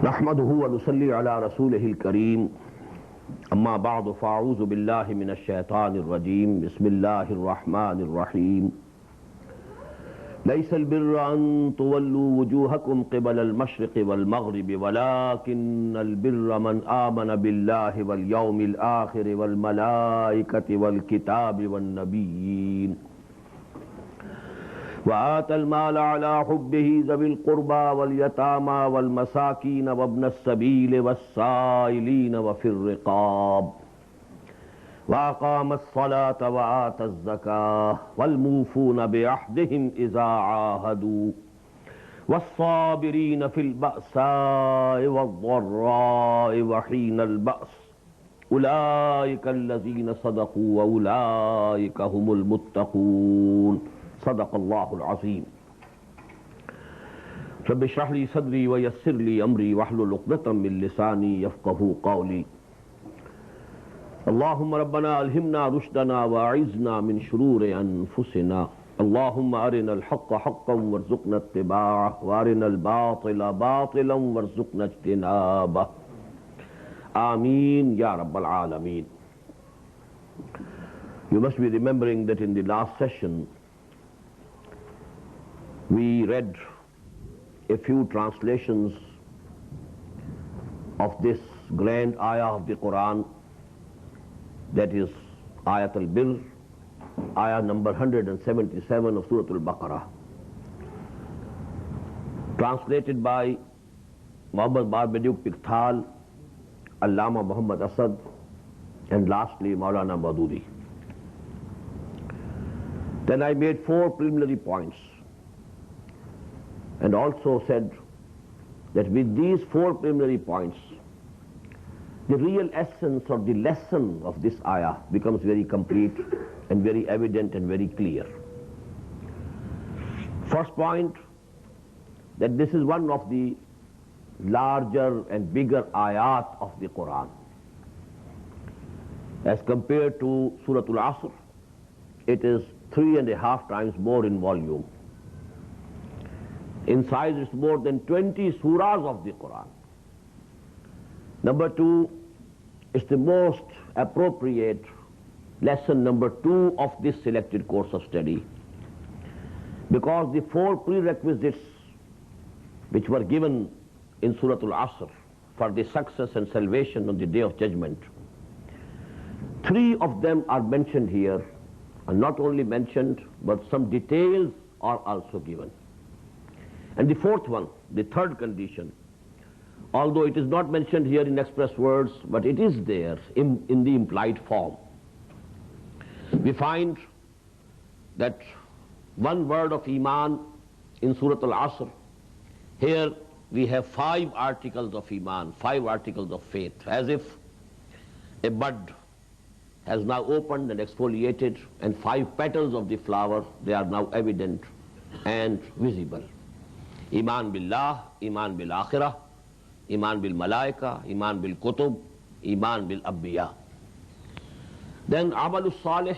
نحمده ونصلي على رسوله الكريم اما بعد فاعوذ بالله من الشيطان الرجيم بسم الله الرحمن الرحيم ليس البر ان تولوا وجوهكم قبل المشرق والمغرب ولكن البر من آمن بالله واليوم الآخر والملائكة والكتاب والنبيين وآتى المال على حبه ذوي القربى واليتامى والمساكين وابن السبيل والسائلين وفي الرقاب وأقام الصلاة وآتى الزكاة والموفون بعهدهم إذا عاهدوا والصابرين في البأساء والضراء وحين البأس أولئك الذين صدقوا وأولئك هم المتقون صدق الله العظيم رب اشرح لي صدري ويسر لي أمري واحلل عقدة من لساني يفقهوا قولي اللهم ربنا ألهمنا رشدنا وأعذنا من شرور أنفسنا اللهم أرنا الحق حقا وارزقنا اتباعه وأرنا الباطل باطلا وارزقنا اجتنابه آمين يا رب العالمين. You must be remembering that in the last session we read a few translations of this grand ayah of the Quran, that is Ayat al-Bir, ayah number 177 of Surah al-Baqarah, translated by Muhammad Barbaduk Pikthal, Allama Muhammad Asad, and lastly Maulana Madudi. Then I made 4 preliminary points and also said that with these 4 preliminary points, the real essence or the lesson of this ayah becomes very complete and very evident and very clear. First point, that this is one of the larger and bigger ayat of the Quran. As compared to Surah Al-Asr, it is 3.5 times more in volume. In size, it's more than 20 surahs of the Quran. Number 2, it's the most appropriate lesson number 2 of this selected course of study, because the 4 prerequisites which were given in Surah Al-Asr for the success and salvation on the Day of Judgment, 3 of them are mentioned here, and not only mentioned, but some details are also given. And the 4th one, the 3rd condition, although it is not mentioned here in express words, but it is there in the implied form. We find that one word of Iman in Surah Al-Asr, here we have 5 articles of Iman, 5 articles of faith, as if a bud has now opened and exfoliated, and 5 petals of the flower, they are now evident and visible. Iman billah, Iman bil akhirah, Iman bil malaika, Iman bil kutub, Iman bil abbiya. Then Amalus Salih,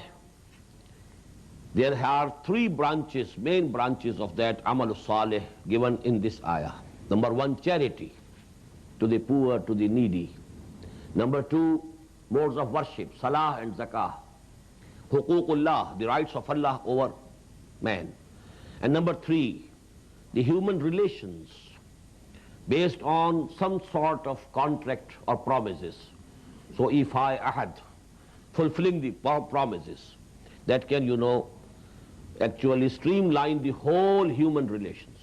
there are 3 branches, main branches of that Amalus Salih given in this ayah. Number 1, charity to the poor, to the needy. Number 2, modes of worship, salah and zakah. Huququllah, the rights of Allah over man. And number 3, the human relations based on some sort of contract or promises. So if I ahad, fulfilling the promises, that can, actually streamline the whole human relations.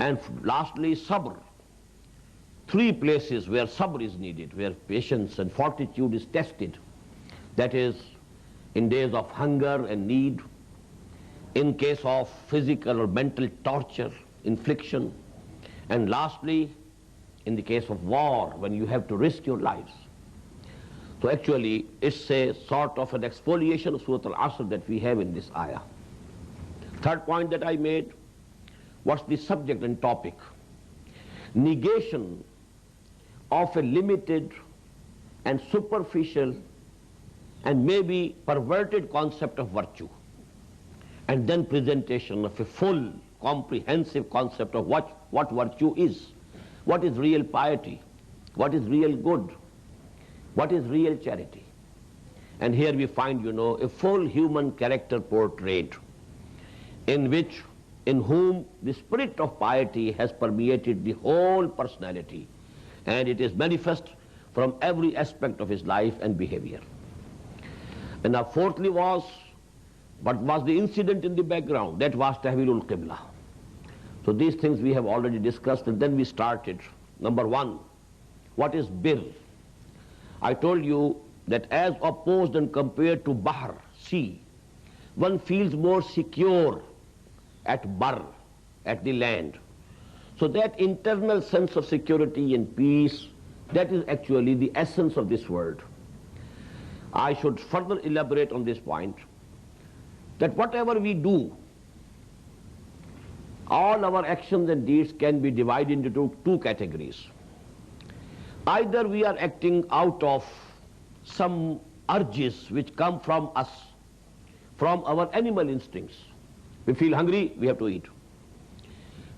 And lastly, sabr. 3 places where sabr is needed, where patience and fortitude is tested. That is, in days of hunger and need, in case of physical or mental torture, infliction, and lastly, in the case of war, when you have to risk your lives. So actually, it's a sort of an exfoliation of Surah Al-Asr that we have in this ayah. 3rd point that I made, what's the subject and topic? Negation of a limited and superficial and maybe perverted concept of virtue, and then presentation of a full, comprehensive concept of what virtue is, What is real piety? What is real good? What is real charity? And here we find, a full human character portrait in whom the spirit of piety has permeated the whole personality, and it is manifest from every aspect of his life and behavior. And now fourthly what was the incident in the background? That was Tahwilul Qibla. So these things we have already discussed, and then we started. Number one, what is birr? I told you that as opposed and compared to Bahr, sea, one feels more secure at Barr, at the land. So that internal sense of security and peace, that is actually the essence of this word. I should further elaborate on this point, that whatever we do, all our actions and deeds can be divided into two categories. Either we are acting out of some urges which come from us, from our animal instincts. We feel hungry, we have to eat.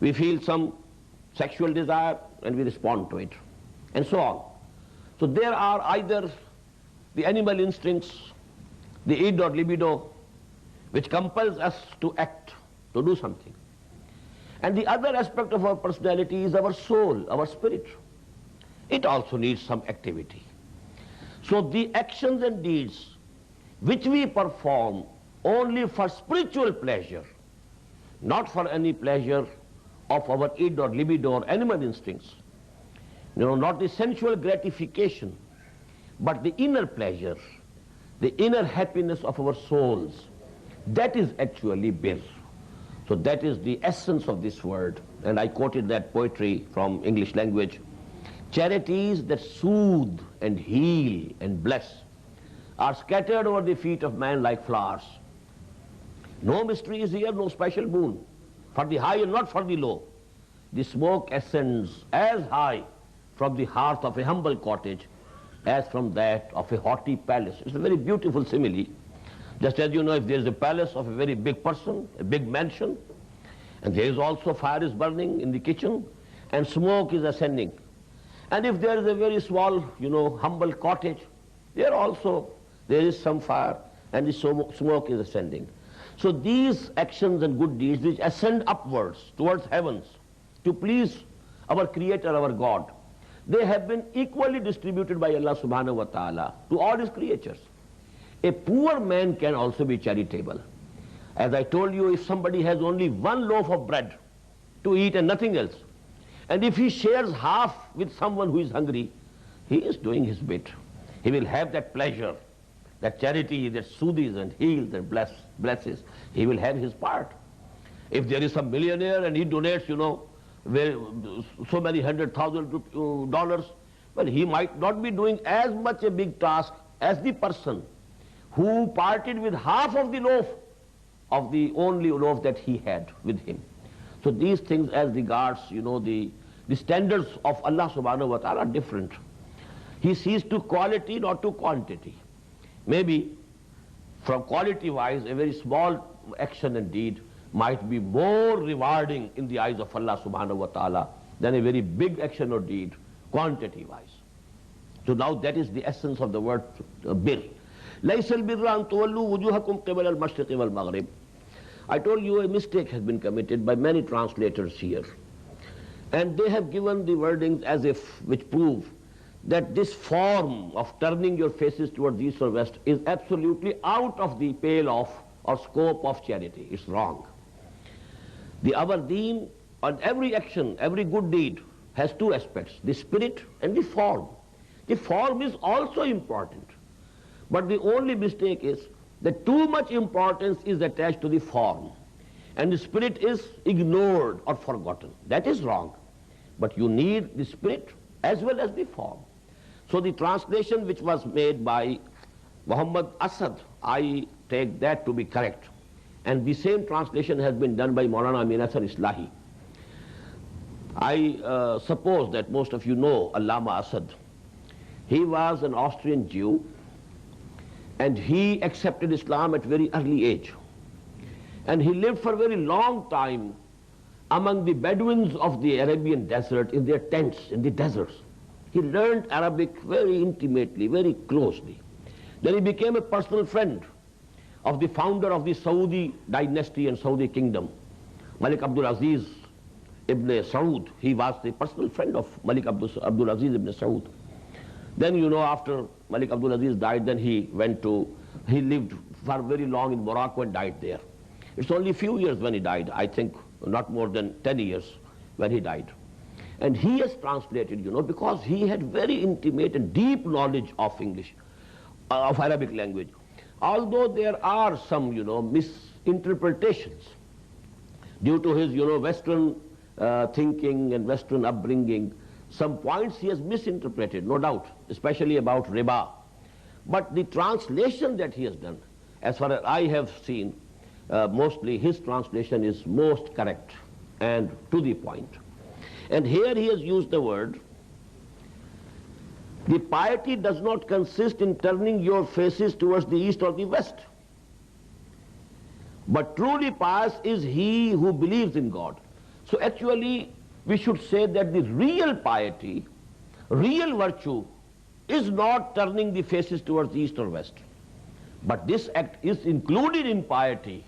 We feel some sexual desire and we respond to it, and so on. So there are either the animal instincts, the id or libido, which compels us to act, to do something. And the other aspect of our personality is our soul, our spirit. It also needs some activity. So the actions and deeds which we perform only for spiritual pleasure, not for any pleasure of our id or libido or animal instincts, not the sensual gratification, but the inner pleasure, the inner happiness of our souls, that is actually birr. So that is the essence of this word, and I quoted that poetry from English language. Charities that soothe and heal and bless are scattered over the feet of man like flowers. No mystery is here, no special boon for the high and not for the low. The smoke ascends as high from the hearth of a humble cottage as from that of a haughty palace. It's a very beautiful simile. Just as if there is a palace of a very big person, a big mansion, and there is also fire is burning in the kitchen, and smoke is ascending. And if there is a very small, humble cottage, there is some fire, and the smoke is ascending. So these actions and good deeds which ascend upwards towards heavens to please our Creator, our God, they have been equally distributed by Allah subhanahu wa ta'ala to all His creatures. A poor man can also be charitable. As I told you, if somebody has only one loaf of bread to eat and nothing else, and if he shares half with someone who is hungry, he is doing his bit. He will have that pleasure, that charity that soothes and heals and blesses. He will have his part. If there is some millionaire and he donates, so many $100,000, well, he might not be doing as much a big task as the person who parted with half of the loaf of the only loaf that he had with him. So these things as regards, the standards of Allah subhanahu wa ta'ala are different. He sees to quality, not to quantity. Maybe from quality wise, a very small action and deed might be more rewarding in the eyes of Allah subhanahu wa ta'ala than a very big action or deed, quantity wise. So now that is the essence of the word birr. لَيْسَ الْبِرَّ أَن تُوَلُّوا وُجُوهَكُمْ قِبَلَ الْمَشْرِقِ وَالْمَغْرِبِ. I told you a mistake has been committed by many translators here. And they have given the wordings as if, which prove that this form of turning your faces towards east or west is absolutely out of the pale of or scope of charity. It's wrong. Our deen, on every action, every good deed, has two aspects, the spirit and the form. The form is also important. But the only mistake is that too much importance is attached to the form, and the spirit is ignored or forgotten. That is wrong. But you need the spirit as well as the form. So the translation which was made by Muhammad Asad, I take that to be correct. And the same translation has been done by Maulana Amin Asar Islahi. I suppose that most of you know Allama Asad. He was an Austrian Jew, and he accepted Islam at very early age. And he lived for a very long time among the Bedouins of the Arabian desert in their tents in the deserts. He learned Arabic very intimately, very closely. Then he became a personal friend of the founder of the Saudi dynasty and Saudi kingdom, Malik Abdul Aziz ibn Saud. He was the personal friend of Malik Abdul Aziz ibn Saud. Then, you know, after Malik Abdul Aziz died, then he lived for very long in Morocco and died there. It's only a few years when he died, I think not more than 10 years when he died. And he has translated, you know, because he had very intimate and deep knowledge of English, of Arabic language. Although there are some, you know, misinterpretations due to his, you know, Western thinking and Western upbringing, some points he has misinterpreted, no doubt, especially about riba. But the translation that he has done, as far as I have seen, mostly his translation is most correct and to the point. And here he has used the word, the piety does not consist in turning your faces towards the east or the west, but truly pious is he who believes in God. So actually we should say that the real piety, real virtue is not turning the faces towards the east or west. But this act is included in piety.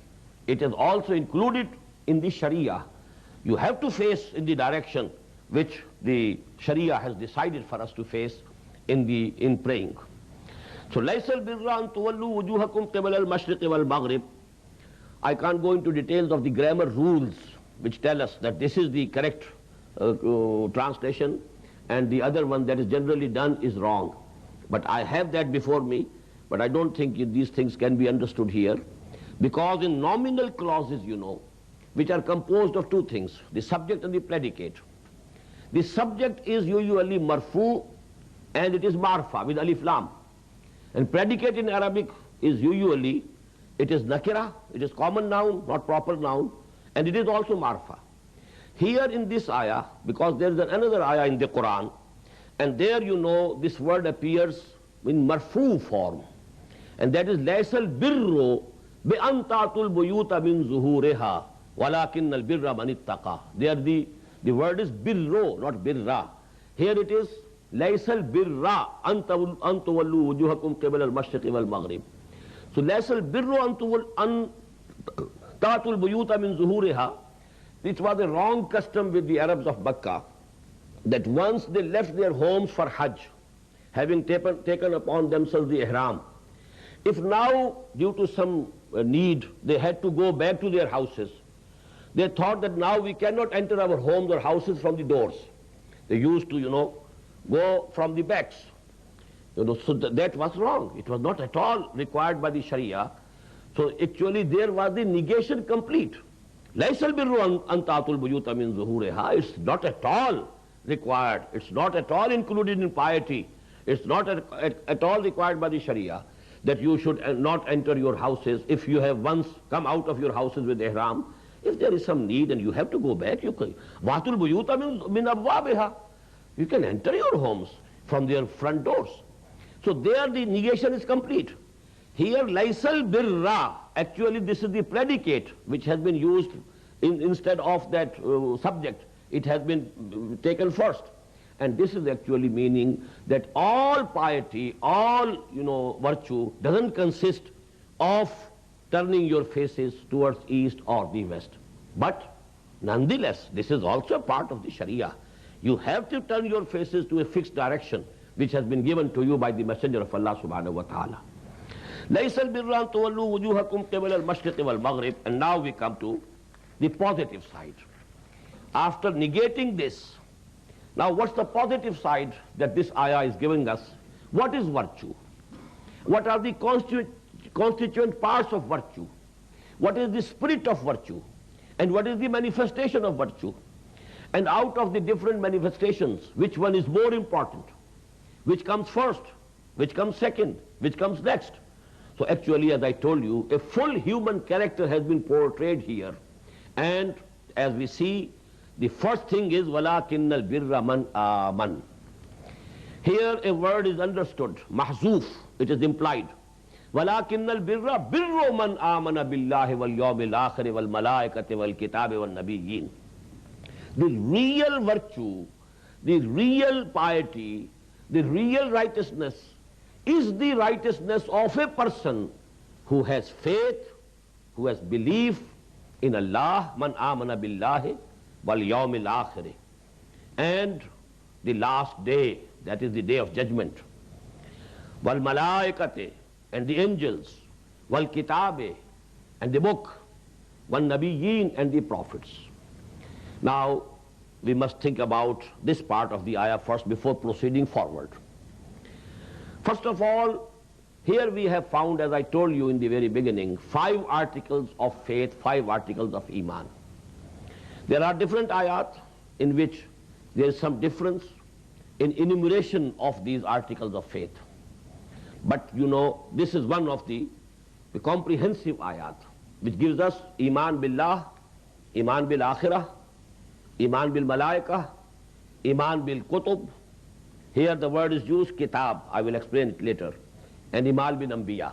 It is also included in the Sharia. You have to face in the direction which the Sharia has decided for us to face in praying. So, لَيْسَ الْبِرَّ أَن تُوَلُّوا وُجُوهَكُمْ قِبَلَ الْمَشْرِقِ وَالْمَغْرِبِ. I can't go into details of the grammar rules which tell us that this is the correct translation and the other one that is generally done is wrong. But I have that before me, but I don't think these things can be understood here, because in nominal clauses, you know, which are composed of two things, the subject and the predicate. The subject is usually marfu and it is marfa with alif lam. And predicate in Arabic is usually, it is nakira, it is common noun, not proper noun, and it is also marfa. Here in this ayah, because there is another ayah in the Quran, and there, you know, this word appears in marfu form, and that is laysal birru bi an ta'tul buyuta min zuhureha walakin al birra man ittaqa. There the word is birro, not birra. Here it is laysal birra an tuwallu wujuhakum qibala al mashriqi wal maghrib. So laysal birru an ta'tul buyuta min zuhureha. It was a wrong custom with the Arabs of Makkah, that once they left their homes for Hajj, having taken upon themselves the ihram, if now due to some need they had to go back to their houses, they thought that now we cannot enter our homes or houses from the doors. They used to, you know, go from the backs. You know, so that was wrong. It was not at all required by the Sharia. So actually there was the negation complete. Laysal birru an ta'tul buyuta min zuhureha. It's not at all required. It's not at all included in piety. It's not at all required by the Sharia that you should not enter your houses if you have once come out of your houses with ihram. If there is some need and you have to go back, you can. Watul buyuta min abwabiha. You can enter your homes from their front doors. So there the negation is complete. Here, laysal birra, actually this is the predicate which has been used instead of that subject. It has been taken first. And this is actually meaning that all piety, all, you know, virtue doesn't consist of turning your faces towards east or the west. But nonetheless, this is also a part of the Sharia. You have to turn your faces to a fixed direction which has been given to you by the Messenger of Allah subhanahu wa ta'ala. لَيْسَ الْبِرَّ أَن تُوَلُّوا وُجُوهَكُمْ قِبَلَ الْمَشْرِقِ وَالْمَغْرِبِ. And now we come to the positive side. After negating this, now what's the positive side that this ayah is giving us? What is virtue? What are the constituent parts of virtue? What is the spirit of virtue? And what is the manifestation of virtue? And out of the different manifestations, which one is more important? Which comes first? Which comes second? Which comes next? So actually, as I told you, a full human character has been portrayed here. And as we see, the first thing is وَلَكِنَّ الْبِرَّ مَنْ آمَنَ. Here a word is understood, mahzoof, it is implied. وَلَكِنَّ الْبِرَّ بِرُّ مَنْ آمَنَ بِاللَّهِ وَالْيَوْمِ الْآخِرِ وَالْمَلَائِكَةِ وَالْكِتَابِ وَالنَّبِيِّينَ. The real virtue, the real piety, the real righteousness is the righteousness of a person who has faith, who has belief in Allah, man amana billahi wal yawmil akhir, and the last day, that is the day of judgment, wal malaikate, and the angels, wal kitabe, and the book, wal nabiyyin, and the prophets. Now, we must think about this part of the ayah first before proceeding forward. First of all, here we have found, as I told you in the very beginning, 5 articles of faith, 5 articles of iman. There are different ayat in which there is some difference in enumeration of these articles of faith. But you know, this is one of the comprehensive ayat which gives us iman billah, iman bil akhirah, iman bil malaikah, iman bil kutub. Here the word is used kitab, I will explain it later, and iman bil anbiya.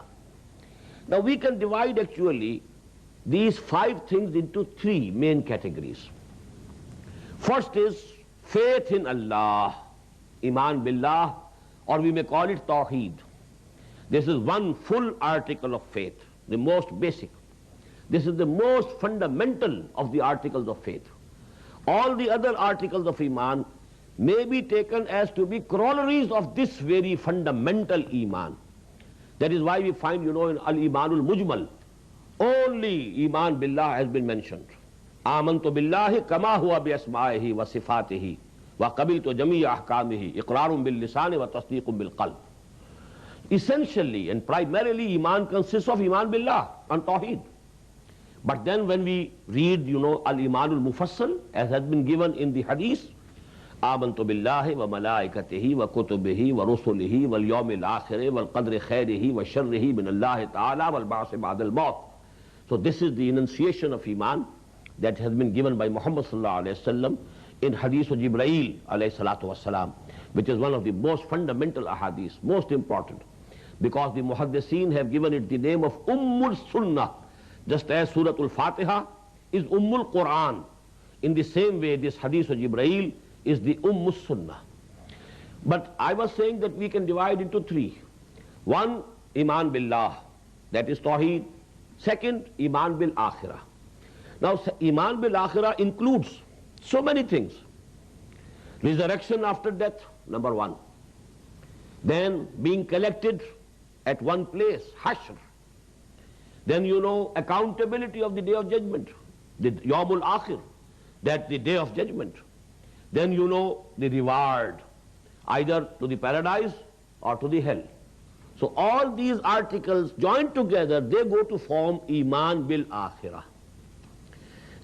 Now we can divide actually these 5 things into 3 main categories. First is faith in Allah, iman billah, or we may call it tawheed. This is one full article of faith, the most basic. This is the most fundamental of the articles of faith. All the other articles of iman may be taken as to be corollaries of this very fundamental iman. That is why we find, you know, in al-imanul mujmal, only iman billah has been mentioned. Amantu billahi kama huwa bi asma'ihi wa sifatihi wa qabiltu jami'a ahkamihi iqrarun bil lisani wa tasdiqun bil qalb. Essentially and primarily iman consists of iman billah and tawheed. But then when we read, you know, al-imanul mufassal, as has been given in the hadith, Amantu billahi wa malaikatihi wa kutubihi wa rusulihi wal yawmil akhiri wal qadri khairihi wa sharrihi min Allah ta'ala wal ba'si ba'dal maut. So this is the enunciation of iman that has been given by Muhammad sallallahu alayhi wa sallam in hadith of Jibreel alayhi salatu wa salam, which is one of the most fundamental ahadith, most important, because the muhaddiseen have given it the name of Ummul Sunnah. Just as Surah Al-Fatiha is Ummul Quran, in the same way this hadith of Jibreel is the Ummul Sunnah. But I was saying that we can divide into 3. 1, iman billah, that is tawheed. 2nd, iman bil akhirah. Now iman bil akhirah includes so many things. Resurrection after death, number 1. Then being collected at one place, hashr. Then you know accountability of the day of judgment, the Yawmul Akhir, that the day of judgment. Then you know the reward, either to the paradise or to the hell. So all these articles joined together, they go to form iman bil akhirah.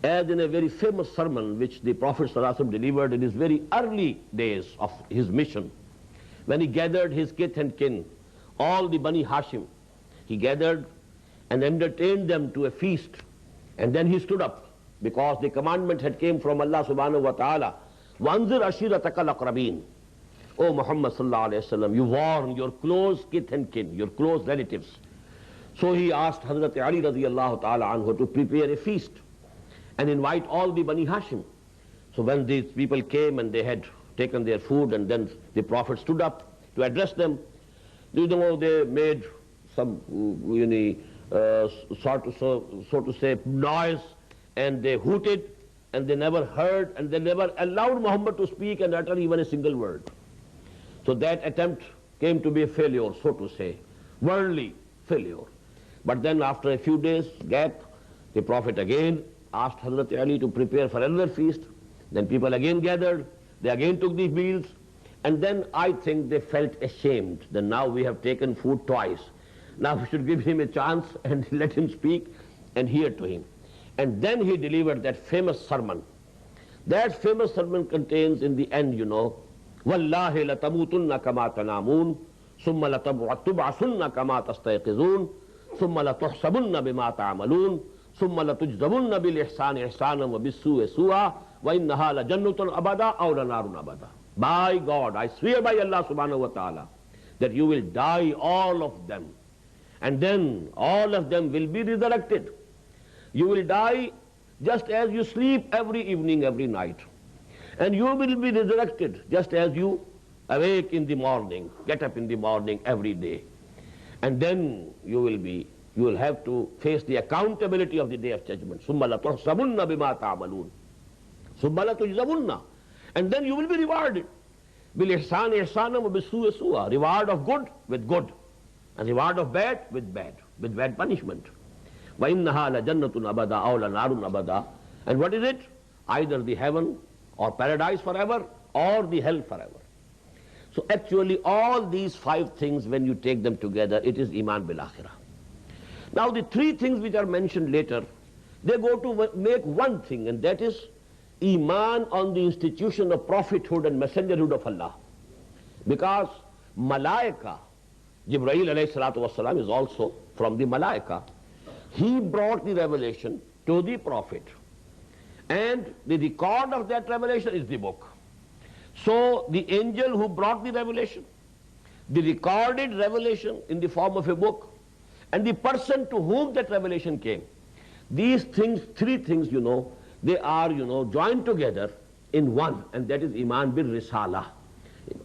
As in a very famous sermon which the Prophet ﷺ delivered in his very early days of his mission, when he gathered his kith and kin, all the Bani Hashim, he gathered and entertained them to a feast, and then he stood up, because the commandment had came from Allah subhanahu wa ta'ala, وَانْزِرْ أَشِيرَتَكَ الْأَقْرَبِينَ. O Muhammad sallallahu alayhi wa sallam, you warn your close kith and kin, your close relatives. So he asked Hazrat Ali radiyallahu ta'ala anhu to prepare a feast and invite all the Bani Hashim. So when these people came and they had taken their food, and then the Prophet stood up to address them, you know, they made some so to say noise, and they hooted, and they never heard, and they never allowed Muhammad to speak and utter even a single word. So that attempt came to be a failure, so to say, worldly failure. But then after a few days gap, the Prophet again asked Hazrat Ali to prepare for another feast. Then people again gathered, they again took these meals, and then I think they felt ashamed that now we have taken food twice. Now we should give him a chance and let him speak and hear to him. And then he delivered that famous sermon. That famous sermon contains in the end, you know, وَاللَّهِ لَتَمُوتُنَّ كَمَا تَنَامُونَ ثُمَّ لَتُبْعَثُنَّ كَمَا تَسْتَيْقِظُونَ ثُمَّ لَتُحْسَبُنَّ بِمَا تَعْمَلُونَ ثُمَّ لَتُجْزَوُنَّ بِالْإِحْسَانِ إِحْسَانًا وَبِالسُّوءِ سُوءًا وَإِنَّهَا لَجَنَّةٌ أَبَدًا أَوْ لَنَارٌ أَبَدًا. By God, I swear by Allah subhanahu wa ta'ala, that you will die, all of them, and then all of them will be resurrected. You will die just as you sleep every evening, every night. And you will be resurrected just as you awake in the morning, get up in the morning every day. And then you will have to face the accountability of the day of judgment. ثُمَّ لَتُحْسَبُنَّ بِمَا تَعْمَلُونَ ثُمَّ لَتُجْزَوُنَّ. And then you will be rewarded. بِالْإِحْسَانِ إِحْسَانًا وَبِالسُّوءِ سُوءًا. Reward of good with good, and reward of bad with bad punishment. وَإِنَّهَا لَجَنَّةٌ أَبَدًا أَوْ لَنَارٌ أَبَدًا. And what is it? Either the heaven or paradise forever, or the hell forever. So actually all these 5 things, when you take them together, it is Iman bil Akhirah. Now the 3 things which are mentioned later, they go to make one thing, and that is Iman on the institution of prophethood and messengerhood of Allah. Because Malaika, Jibreel alayhi salatu wasalam is also from the Malaika. He brought the revelation to the prophet, and the record of that revelation is the book. So the angel who brought the revelation, the recorded revelation in the form of a book, and the person to whom that revelation came, these things, 3 things, they are, joined together in one, and that is Iman bil Risala.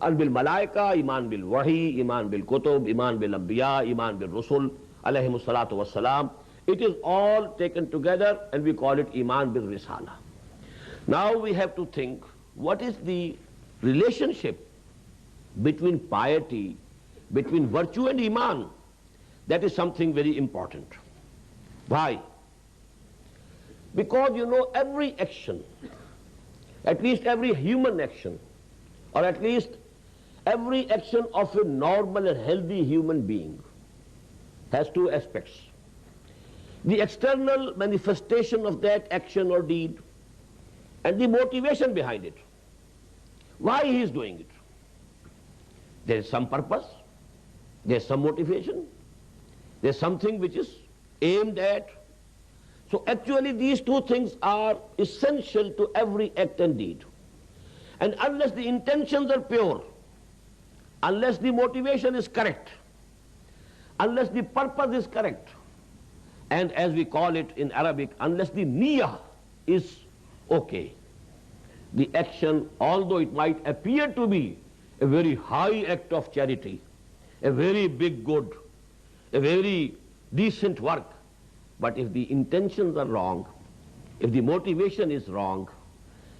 Iman bil Malaika, Iman bil Wahi, Iman bil Kutub, Iman bil Anbiya, Iman bil Rusul, alayhimus salatu wassalam. It is all taken together, and we call it Iman bil Risala. Now we have to think, what is the relationship between piety, between virtue and Iman? That is something very important. Why? Because every action, at least every human action, or at least every action of a normal and healthy human being has 2 aspects. The external manifestation of that action or deed, and the motivation behind it. Why he is doing it? There is some purpose, there is some motivation, there is something which is aimed at. So actually these 2 things are essential to every act and deed. And unless the intentions are pure, unless the motivation is correct, unless the purpose is correct, and as we call it in Arabic, unless the niyyah is okay, the action, although it might appear to be a very high act of charity, a very big good, a very decent work, but if the intentions are wrong, if the motivation is wrong,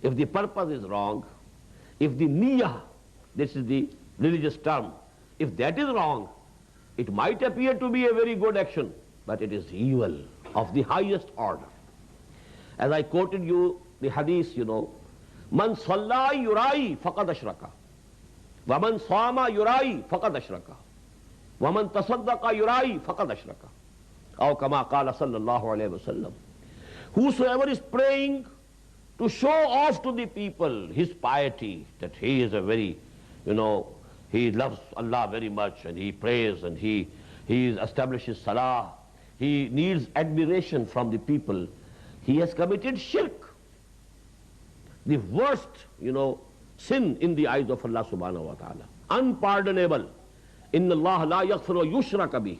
if the purpose is wrong, if the niyyah, this is the religious term, if that is wrong, it might appear to be a very good action, but it is evil of the highest order. As I quoted you the hadith, Man salla yurai faqad ashraka, wa man sama yurai faqad ashraka, wa man tasaddaqa yurai faqad ashraka. Aw kama qala sallallahu alayhi wa sallam. Whosoever is praying to show off to the people his piety, that he is a very, he loves Allah very much, and he prays, and he establishes salah, he needs admiration from the people, he has committed shirk, the worst, sin in the eyes of Allah subhanahu wa ta'ala, unpardonable. Inna Allah la yaghfiru yushraka bih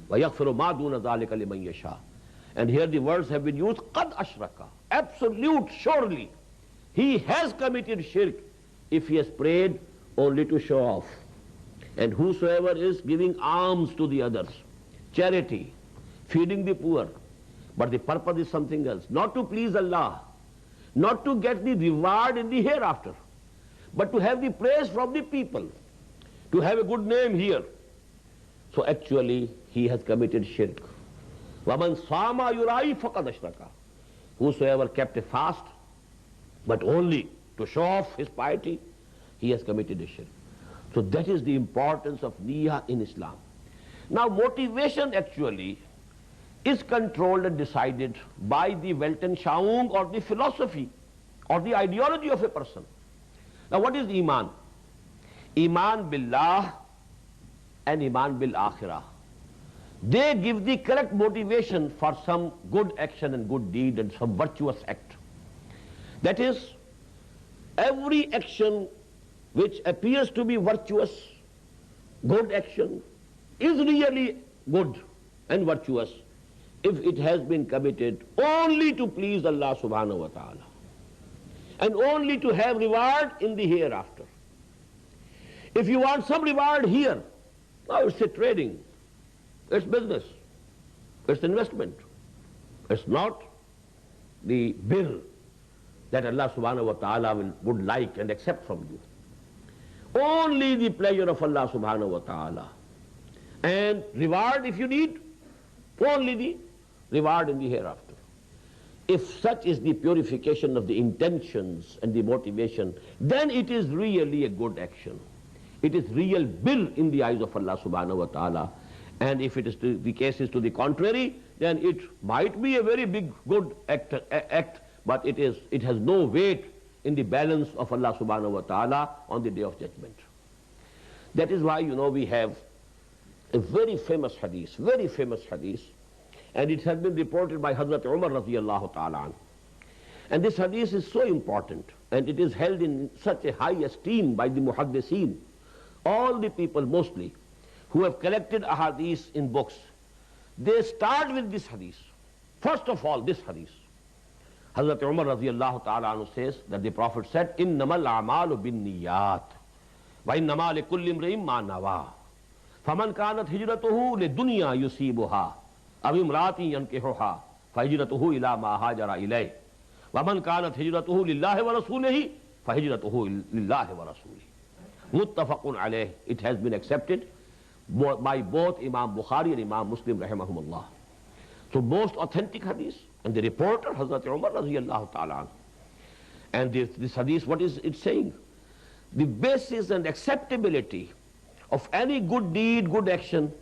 wa yaghfiru ma duna dhalika liman yasha. And here the words have been used, qad ashraka, absolute, surely he has committed shirk if he has prayed only to show off. And whosoever is giving alms to the others, charity, feeding the poor, but the purpose is something else, not to please Allah, not to get the reward in the hereafter, but to have the praise from the people, to have a good name here. So actually he has committed shirk. وَمَنْ صَامَ يُرَائِ فَقَدْ أَشْرَكَ. Whosoever kept a fast, but only to show off his piety, he has committed a shirk. So that is the importance of niyyah in Islam. Now motivation actually is controlled and decided by the Weltanschauung or the philosophy or the ideology of a person. Now what is Iman? Iman billah and Iman bil Akhirah. They give the correct motivation for some good action and good deed and some virtuous act. That is, every action which appears to be virtuous, good action, is really good and virtuous if it has been committed only to please Allah subhanahu wa ta'ala. and only to have reward in the hereafter. If you want some reward here, now it's a trading, it's business, it's investment. It's not the bill that Allah subhanahu wa ta'ala would like and accept from you. Only the pleasure of Allah subhanahu wa ta'ala. And reward, if you need, only the reward in the hereafter. If such is the purification of the intentions and the motivation, then it is really a good action. It is real bill in the eyes of Allah subhanahu wa ta'ala. And if it is the case is to the contrary, then it might be a very big good act, but it has no weight in the balance of Allah subhanahu wa ta'ala on the day of judgment. That is why, we have a very famous hadith, and it has been reported by Hazrat Umar radiyallahu ta'ala. And this hadith is so important, and it is held in such a high esteem by the muhaddiseen, all the people mostly who have collected ahadith in books. They start with this hadith. First of all, this hadith. Hazrat Umar radiyallahu ta'ala anhu says that the Prophet said, "Innamal a'malu bin niyat, wa innama likulli imri'in ma nawa. Faman kanat hijratuhu lidunya yusibuha, aw imra'atin yankihuha, fa hijratuhu ila ma hajara ilayh. Wa man kanat hijratuhu lillahi wa rasulihi, fa hijratuhu lillahi wa rasulihi." Muttafaqun alayh. It has been accepted by both Imam Bukhari and Imam Muslim rahimahumullah. So most authentic hadith, and the reporter Hazrat Umar radiyallahu ta'ala. And this hadith, what is it saying? The basis and acceptability of any good deed, good action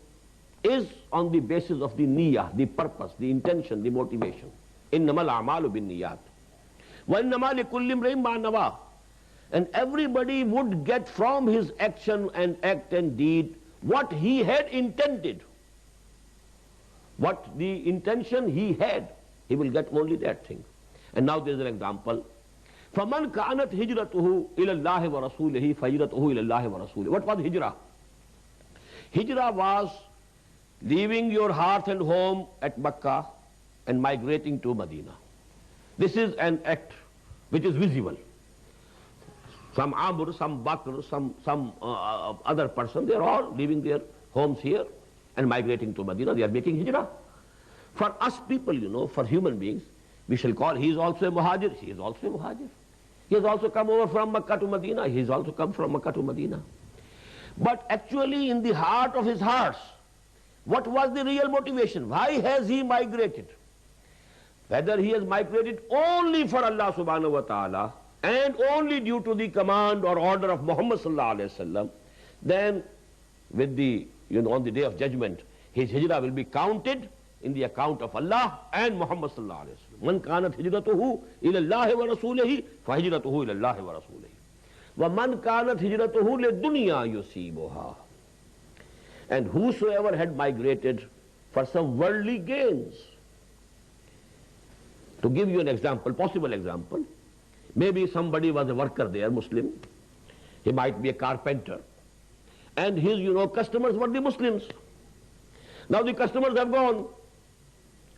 is on the basis of the niyyah, the purpose, the intention, the motivation. Innamal a'malu bin niyat, wa innama likulli imri'in ma nawa. And everybody would get from his action and act and deed what he had intended. What the intention he had, he will get only that thing. And now there is an example. فَمَنْ كَانَتْ هِجْرَتُهُ إِلَى اللَّهِ وَرَسُولِهِ فَهِجْرَتُهُ إِلَى اللَّهِ وَرَسُولِهِ. What was hijrah? Hijrah was leaving your hearth and home at Makkah and migrating to Medina. This is an act which is visible. Some Amr, some Bakr, some other person, they are all leaving their homes here and migrating to Medina. They are making hijrah. For us people, for human beings, we shall call, he is also a muhajir, he is also a muhajir. He has also come over from Makkah to Medina, he has also come from Makkah to Medina. But actually in the heart of his hearts, what was the real motivation? Why has he migrated? Whether he has migrated only for Allah subhanahu wa ta'ala, and only due to the command or order of Muhammad sallallahu alayhi wa sallam, then with the, on the day of judgment, his hijrah will be counted in the account of Allah and Muhammad sallallahu alayhi wa sallam. Man kanat hijratuhu ila Allahi wa rasulihi, fa hijratuhu ila Allahi wa rasulihi. Wa man kanat hijratuhu li dunya yusibuha. And whosoever had migrated for some worldly gains. To give you an example, possible example, maybe somebody was a worker there, Muslim. He might be a carpenter. And his, customers were the Muslims. Now the customers have gone.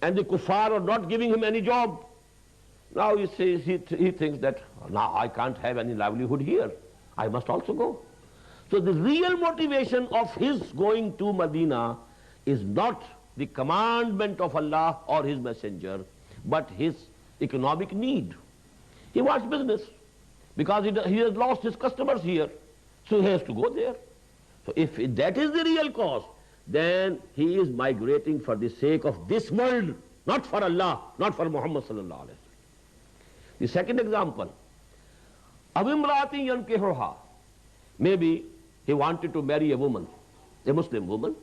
And the kuffar are not giving him any job. Now he says, he thinks that, now I can't have any livelihood here. I must also go. So the real motivation of his going to Medina is not the commandment of Allah or his messenger, but his economic need. He wants business because he has lost his customers here, so he has to go there. So if that is the real cause, then he is migrating for the sake of this world, not for Allah, not for Muhammad sallallahu alaihi wasallam. The second example, Avimrati yankihuha. Maybe he wanted to marry a woman, a Muslim woman,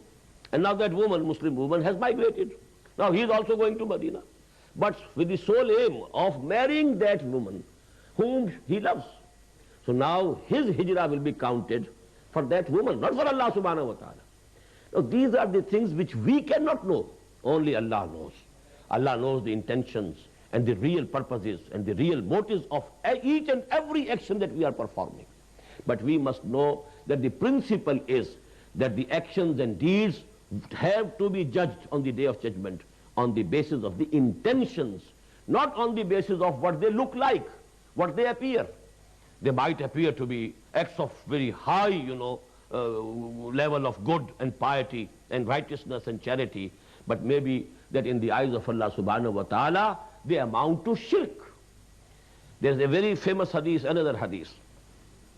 and now that woman, Muslim woman, has migrated. Now he is also going to Medina, but with the sole aim of marrying that woman whom he loves. So now his hijrah will be counted for that woman, not for Allah subhanahu wa ta'ala. Now these are the things which we cannot know. Only Allah knows. Allah knows the intentions and the real purposes and the real motives of each and every action that we are performing. But we must know that the principle is that the actions and deeds have to be judged on the day of judgment on the basis of the intentions, not on the basis of what they look like, what they appear. They might appear to be acts of very high, level of good and piety and righteousness and charity, but maybe that in the eyes of Allah subhanahu wa ta'ala, they amount to shirk. There's a very famous hadith, another hadith.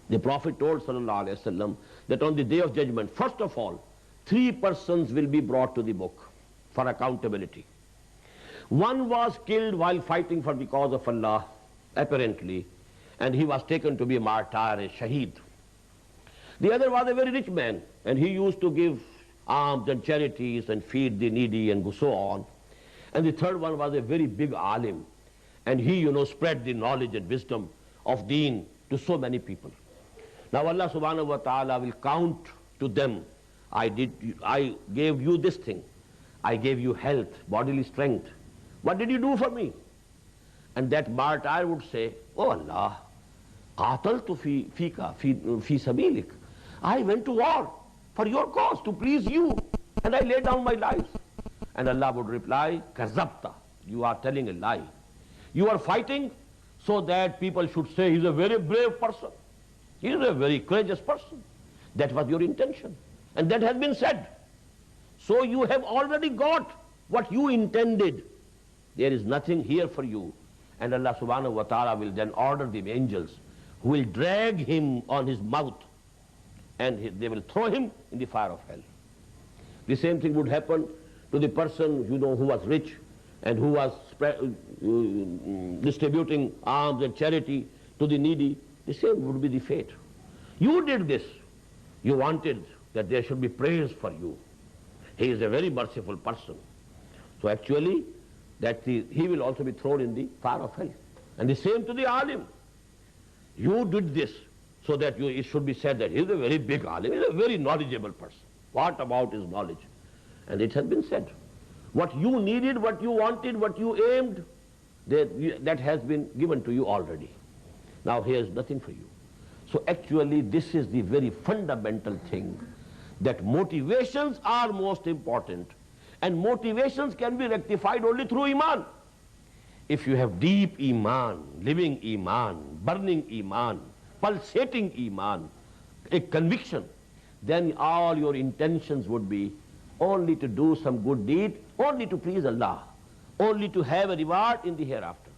The Prophet told sallallahu alaihi wasallam that on the day of judgment, first of all, 3 persons will be brought to the book for accountability. One was killed while fighting for the cause of Allah, apparently, and he was taken to be a martyr, a shaheed. The other was a very rich man, and he used to give alms and charities and feed the needy and so on. And the third one was a very big alim, and he, spread the knowledge and wisdom of deen to so many people. Now Allah subhanahu wa ta'ala will count to them, I gave you this thing, I gave you health, bodily strength. What did you do for me? And that martyr would say, oh Allah, qataltu fi sabilik. I went to war for your cause, to please you, and I laid down my life. And Allah would reply, kazabta, you are telling a lie. You are fighting so that people should say he's a very brave person. He is a very courageous person. That was your intention. And that has been said. So you have already got what you intended. There is nothing here for you. And Allah subhanahu wa ta'ala will then order the angels who will drag him on his mouth, and they will throw him in the fire of hell. The same thing would happen to the person, who was rich and who was distributing alms and charity to the needy. The same would be the fate. You did this. You wanted that there should be praise for you. He is a very merciful person. So actually, he will also be thrown in the fire of hell. And the same to the alim. You did this so that it should be said that he is a very big alim, he is a very knowledgeable person. What about his knowledge? And it has been said. What you needed, what you wanted, what you aimed, that has been given to you already. Now here is nothing for you. So actually this is the very fundamental thing, that motivations are most important, and motivations can be rectified only through iman. If you have deep iman, living iman, burning iman, pulsating iman, a conviction, then all your intentions would be only to do some good deed, only to please Allah, only to have a reward in the hereafter.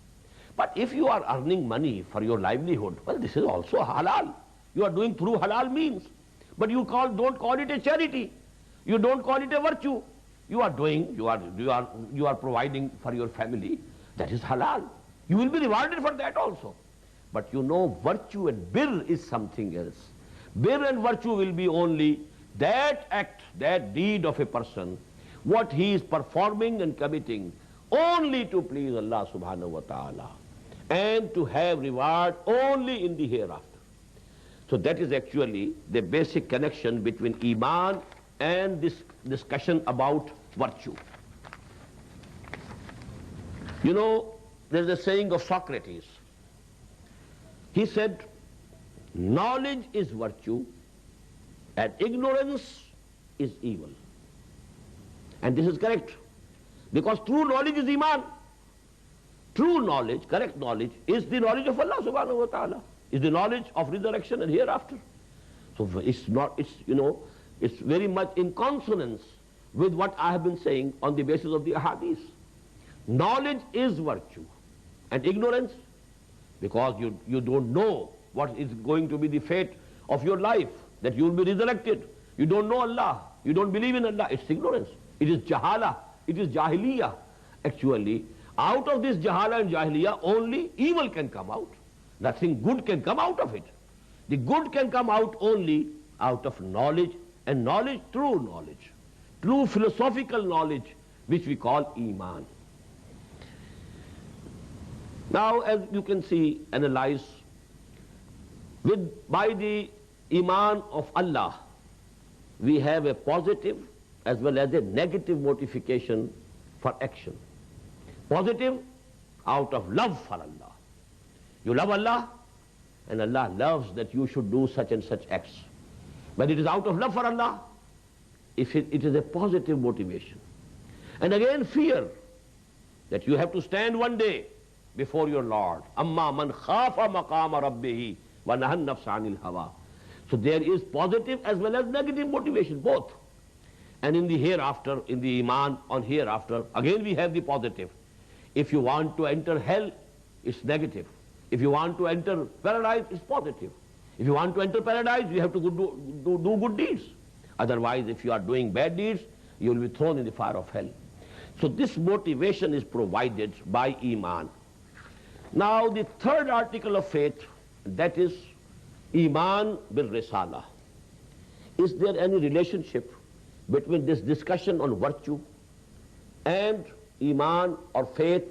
But if you are earning money for your livelihood, well, this is also halal. You are doing through halal means. But you don't call it a charity. You don't call it a virtue. You are providing for your family. That is halal. You will be rewarded for that also. But virtue and birr is something else. Birr and virtue will be only that act, that deed of a person, what he is performing and committing only to please Allah subhanahu wa ta'ala, and to have reward only in the hereafter. So that is actually the basic connection between iman and this discussion about virtue. There's a saying of Socrates. He said, knowledge is virtue and ignorance is evil. And this is correct, because true knowledge is iman. True knowledge, correct knowledge, is the knowledge of Allah subhanahu wa ta'ala, is the knowledge of resurrection and hereafter. So it's very much in consonance with what I have been saying on the basis of the Ahdees. Knowledge is virtue, and ignorance, because you don't know what is going to be the fate of your life, that you will be resurrected. You don't know Allah, you don't believe in Allah. It's ignorance. It is jahala, it is jahiliyyah. Actually, out of this jahala and jahiliyyah, only evil can come out. Nothing good can come out of it. The good can come out only out of knowledge, and knowledge, true philosophical knowledge, which we call iman. Now, as you can see, analyze, by the iman of Allah, we have a positive as well as a negative motivation for action. Positive, out of love for Allah. You love Allah, and Allah loves that you should do such and such acts. But it is out of love for Allah, if it is a positive motivation. And again, fear, that you have to stand one day before your Lord. Amma man khafa maqama rabbihi wa nahan nafsa anil hawa. So there is positive as well as negative motivation, both. And in the hereafter, in the iman on hereafter, again we have the positive. If you want to enter hell, it's negative. If you want to enter paradise, it's positive. If you want to enter paradise, you have to do good deeds. Otherwise, if you are doing bad deeds, you will be thrown in the fire of hell. So this motivation is provided by iman. Now the third article of faith, that is iman bil risala. Is there any relationship between this discussion on virtue and iman or faith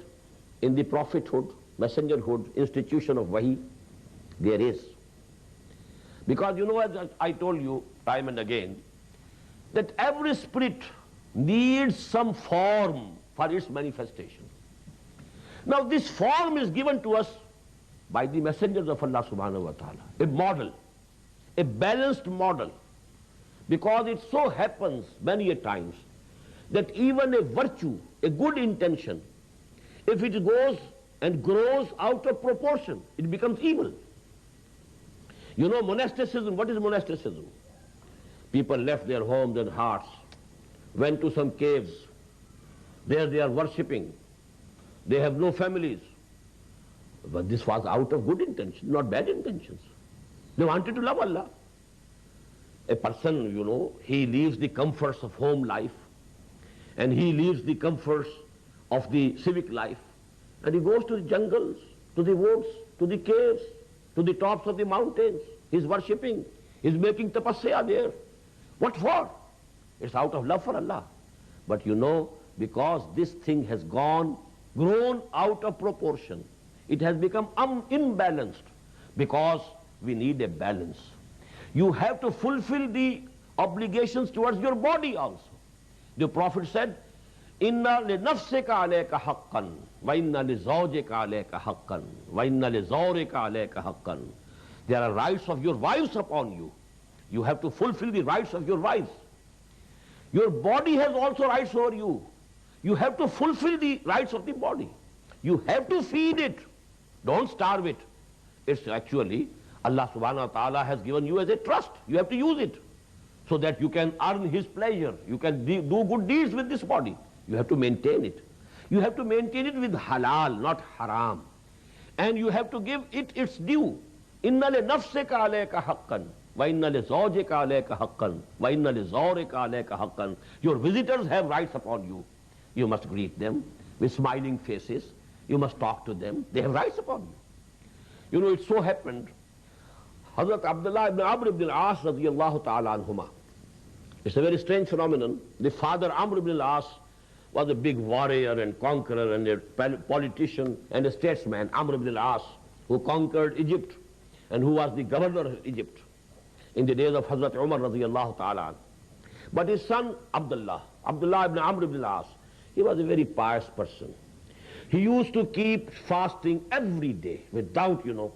in the prophethood, messengerhood, institution of wahi? There is. Because you know, as I told you time and again, that every spirit needs some form for its manifestation. Now this form is given to us by the messengers of Allah subhanahu wa ta'ala. A model, a balanced model. Because it so happens many a times that even a virtue, a good intention, if it goes and grows out of proportion, it becomes evil. You know monasticism, what is monasticism? People left their homes and hearts, went to some caves. There they are worshipping. They have no families. But this was out of good intention, not bad intentions. They wanted to love Allah. A person, you know, he leaves the comforts of home life and he leaves the comforts of the civic life and he goes to the jungles, to the woods, to the caves, to the tops of the mountains. He's worshipping. He's making tapasya there. What for? It's out of love for Allah. But you know, because this thing has grown out of proportion, it has become imbalanced, because we need a balance. You have to fulfill the obligations towards your body also. The Prophet said, Inna li nafsika alayka haqqan, wa inna li zawjika alayka haqqan, wa inna li zawrika alayka haqqan. There are rights of your wives upon you. You have to fulfill the rights of your wives. Your body has also rights over you. You have to fulfill the rights of the body. You have to feed it. Don't starve it. It's actually, Allah subhanahu wa ta'ala has given you as a trust. You have to use it so that you can earn His pleasure. You can do good deeds with this body. You have to maintain it. You have to maintain it with halal, not haram. And you have to give it its due. Inna li nafsika alayka haqqan, wa inna li zawjika alayka haqqan, wa inna li zawrika alayka haqqan. Your visitors have rights upon you. You must greet them with smiling faces. You must talk to them. They have rights upon you. You know, it so happened, Hazrat Abdullah ibn Amr ibn al-As radiyallahu ta'ala anhuma. It's a very strange phenomenon. The father Amr ibn al-As was a big warrior and conqueror and a politician and a statesman, Amr ibn al-As, who conquered Egypt and who was the governor of Egypt in the days of Hazrat Umar radiyallahu ta'ala. But his son Abdullah ibn Amr ibn al-As, he was a very pious person. He used to keep fasting every day without, you know,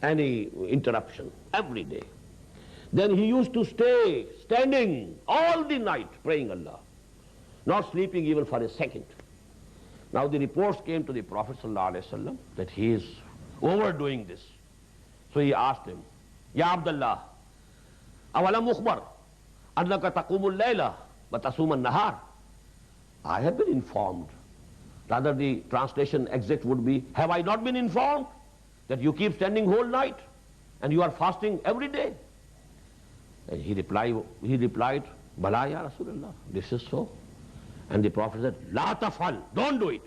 any interruption, every day. Then he used to stay standing all the night praying Allah, not sleeping even for a second. Now the reports came to the Prophet ﷺ that he is overdoing this. So he asked him, Ya Abdullah, awalam ukhbar annaka taqumul layla wa tasum an-nahar. I have been informed. Rather the translation exact would be, have I not been informed that you keep standing whole night and you are fasting every day? And he replied, Bala ya Rasulullah, this is so. And the Prophet said, La tafal, don't do it.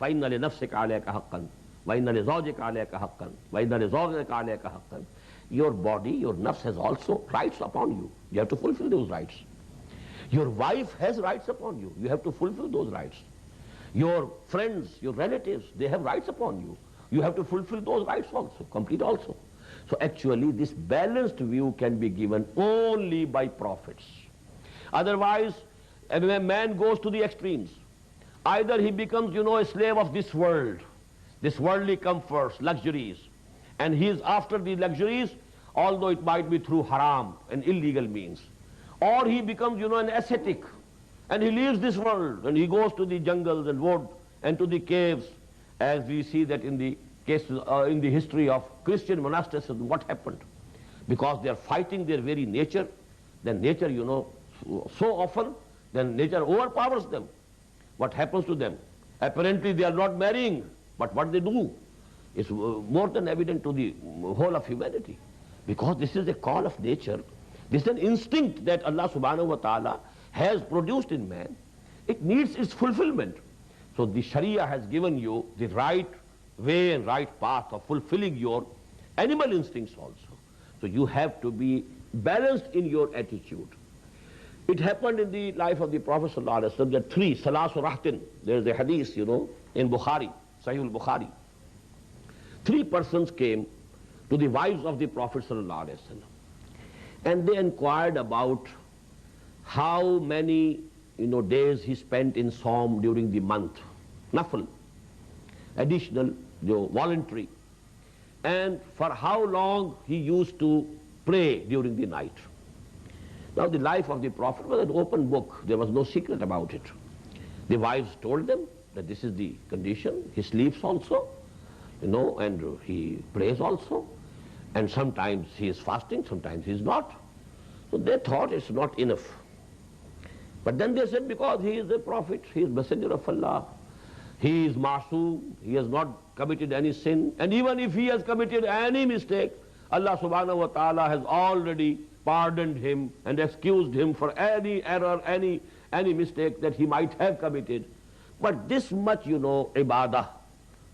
Fa inna li nafsika alayka haqqan, wa inna li zawjika alayka haqqan, wa inna li zawjika alayka haqqan. Your body, your nafs has also rights upon you. You have to fulfill those rights. Your wife has rights upon you. You have to fulfill those rights. Your friends, your relatives, they have rights upon you. You have to fulfill those rights also, complete also. So actually this balanced view can be given only by prophets. Otherwise, when a man goes to the extremes, either he becomes, you know, a slave of this world, this worldly comforts, luxuries, and he is after the luxuries, although it might be through haram and illegal means. Or he becomes, you know, an ascetic, and he leaves this world and he goes to the jungles and wood and to the caves as we see that in the cases, in the history of Christian monasticism, what happened? Because they are fighting their very nature, then nature, you know, so often, then nature overpowers them. What happens to them? Apparently they are not marrying, but what they do is more than evident to the whole of humanity. Because this is a call of nature, this is an instinct that Allah subhanahu wa ta'ala has produced in man. It needs its fulfillment. So the Sharia has given you the right way and right path of fulfilling your animal instincts also. So you have to be balanced in your attitude. It happened in the life of the Prophet sallallahu alaihi wasallam that three, Salasu Rahtin, there is a hadith, you know, in Bukhari, Sahih al-Bukhari. Three persons came to the wives of the Prophet sallallahu alaihi wasallam, and they inquired about how many, you know, days he spent in Psalm during the month, Nafl, additional, voluntary, and for how long he used to pray during the night. Now the life of the Prophet was an open book. There was no secret about it. The wives told them that this is the condition. He sleeps also, you know, and he prays also. And sometimes he is fasting, sometimes he is not. So they thought it's not enough. But then they said, because he is a prophet, he is messenger of Allah, he is masoom, he has not committed any sin, and even if he has committed any mistake, Allah subhanahu wa ta'ala has already pardoned him and excused him for any error, any mistake that he might have committed. But this much, you know, ibadah,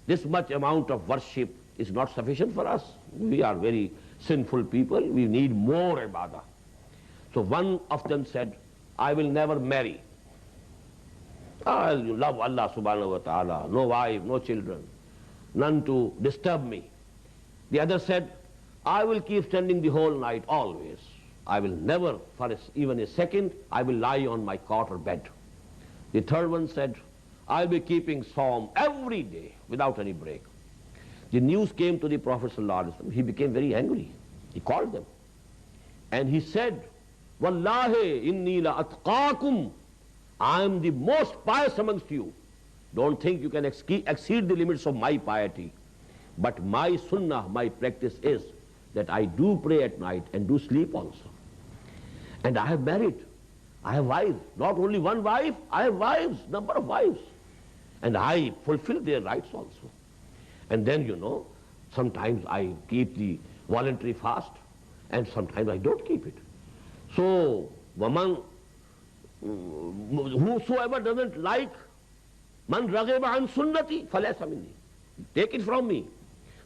this much amount of worship is not sufficient for us. We are very sinful people, we need more ibadah. So one of them said, I will never marry. I love Allah subhanahu wa ta'ala, no wife, no children, none to disturb me. The other said, I will keep standing the whole night, always. I will never, for even a second, I will lie on my cot or bed. The third one said, I'll be keeping Psalm every day without any break. The news came to the Prophet sallallahu alaihi wasallam. He became very angry. He called them. And he said, Wallahi inni la atqakum. I am the most pious amongst you. Don't think you can exceed the limits of my piety. But my sunnah, my practice is that I do pray at night and do sleep also. And I have married. I have wives. Not only one wife, I have wives, number of wives. And I fulfill their rights also. And then, you know, sometimes I keep the voluntary fast and sometimes I don't keep it. So, woman, whosoever doesn't like, man raghiba an sunnati falaysa minni. Take it from me.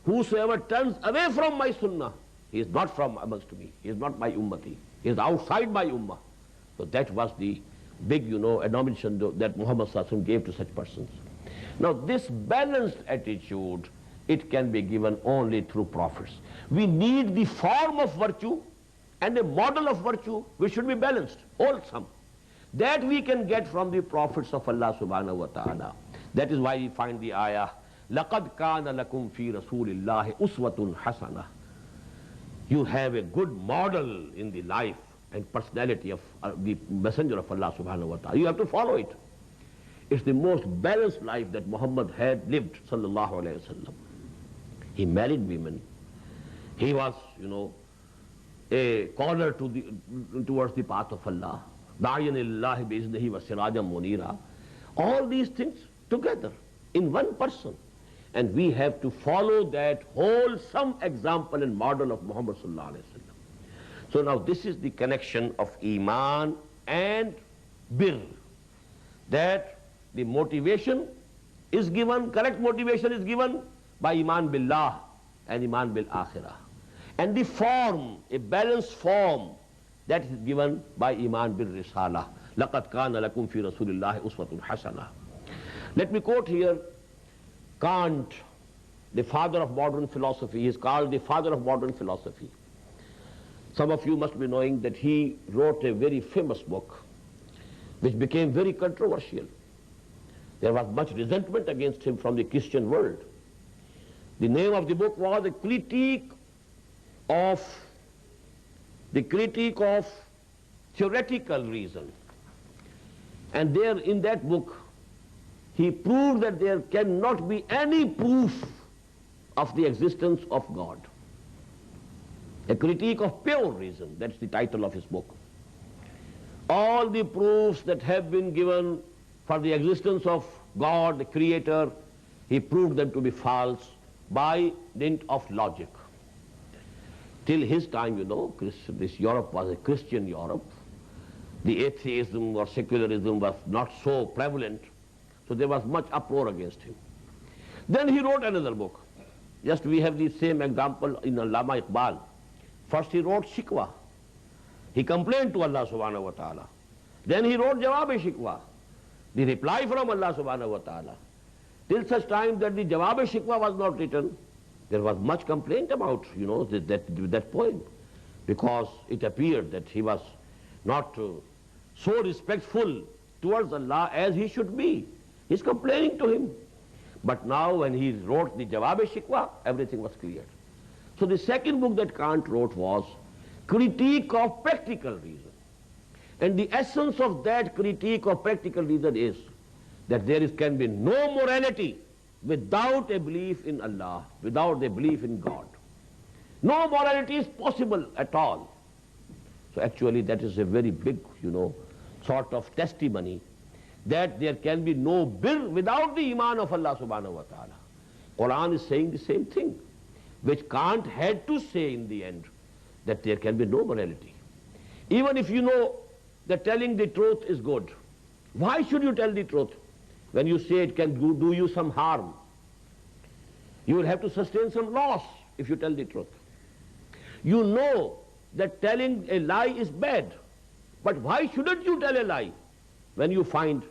Whosoever turns away from my sunnah, he is not from amongst me. He is not my ummati. He is outside my ummah. So that was the big, you know, admonition that Muhammad sallallahu alaihi wasallam gave to such persons. Now this balanced attitude, it can be given only through prophets. We need the form of virtue and a model of virtue which should be balanced, wholesome. That we can get from the prophets of Allah subhanahu wa ta'ala. That is why we find the ayah, لَقَدْ كَانَ لَكُمْ فِي رَسُولِ اللَّهِ أُسْوَةٌ حَسَنَةٌ. You have a good model in the life and personality of the messenger of Allah subhanahu wa ta'ala. You have to follow it. It's the most balanced life that Muhammad had lived, sallallahu alayhi wa sallam. He married women. He was, you know, a caller towards the path of Allah. Bayan-ul-Quran bi-iznihi wa sirajan munira. All these things together in one person. And we have to follow that wholesome example and model of Muhammad sallallahu alayhi wa sallam. So now this is the connection of Iman and Bir. That the motivation is given, correct motivation is given by Iman Billah and Iman Bil Akhirah. And the form, a balanced form, that is given by Iman Bil Risala. لَقَدْ كَانَ لَكُمْ فِي رَسُولِ اللَّهِ أُسْوَةٌ حَسَنَةٌ. Let me quote here Kant, the father of modern philosophy. He is called the father of modern philosophy. Some of you must be knowing that he wrote a very famous book which became very controversial. There was much resentment against him from the Christian world. The name of the book was a critique of theoretical reason. And there in that book he proved that there cannot be any proof of the existence of God. A critique of pure reason, that's the title of his book. All the proofs that have been given for the existence of God, the Creator, he proved them to be false by dint of logic. Till his time, you know, this Europe was a Christian Europe. The atheism or secularism was not so prevalent, so there was much uproar against him. Then he wrote another book. Just we have the same example in Allama Iqbal. First he wrote Shikwa. He complained to Allah subhanahu wa ta'ala. Then he wrote Jawab-e-Shikwa, the reply from Allah subhanahu wa ta'ala. Till such time that the Jawab-e-Shikwa was not written, there was much complaint about, you know, that poem, because it appeared that he was not so respectful towards Allah as he should be. He's complaining to him. But now when he wrote the Jawab-e-Shikwa, everything was cleared. So the second book that Kant wrote was Critique of Practical Reason. And the essence of that critique of practical reason is that can be no morality without a belief in Allah, without a belief in God. No morality is possible at all. So actually that is a very big, you know, sort of testimony that there can be no birr without the iman of Allah subhanahu wa ta'ala. Quran is saying the same thing, which Kant had to say in the end, that there can be no morality. Even if you know that telling the truth is good, why should you tell the truth when you say it can do you some harm? You will have to sustain some loss if you tell the truth. You know that telling a lie is bad, but why shouldn't you tell a lie when you find